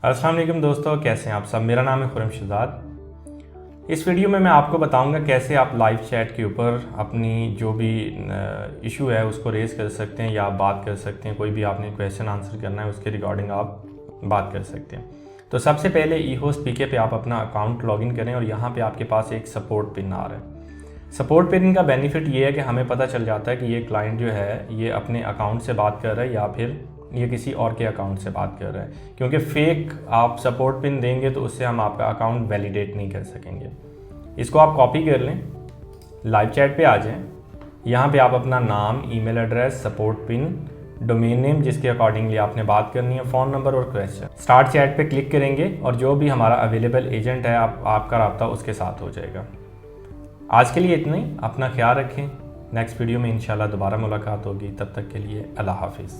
अस्सलाम वालेकुम दोस्तों, कैसे हैं आप सब। मेरा नाम है खुरम शहजाद। इस वीडियो में मैं आपको बताऊंगा कैसे आप लाइव चैट के ऊपर अपनी जो भी इशू है उसको रेज़ कर सकते हैं या आप बात कर सकते हैं। कोई भी आपने क्वेश्चन आंसर करना है उसके रिगार्डिंग आप बात कर सकते हैं। तो सबसे पहले ई-होस्ट पीके पे आप अपना अकाउंट लॉगिन करें और यहाँ पे आपके पास एक सपोर्ट पिन आ रहा है। सपोर्ट पिन का बेनिफिट ये है कि हमें पता चल जाता है कि ये क्लाइंट जो है ये अपने अकाउंट से बात कर रहा है या फिर ये किसी और के अकाउंट से बात कर रहा है, क्योंकि फेक आप सपोर्ट पिन देंगे तो उससे हम आपका अकाउंट वैलिडेट नहीं कर सकेंगे। इसको आप कॉपी कर लें, लाइव चैट पे आ जाएं। यहाँ पे आप अपना नाम, email address, support pin, domain name जिसके अकॉर्डिंगली आपने बात करनी है, फ़ोन नंबर और क्वेश्चन, स्टार्ट चैट पे क्लिक करेंगे और जो भी हमारा अवेलेबल एजेंट है आपका रब्ता उसके साथ हो जाएगा। आज के लिए इतना ही। अपना ख्याल रखें। नेक्स्ट वीडियो में इंशाल्लाह दोबारा मुलाकात होगी। तब तक के लिए अल्लाह हाफिज़।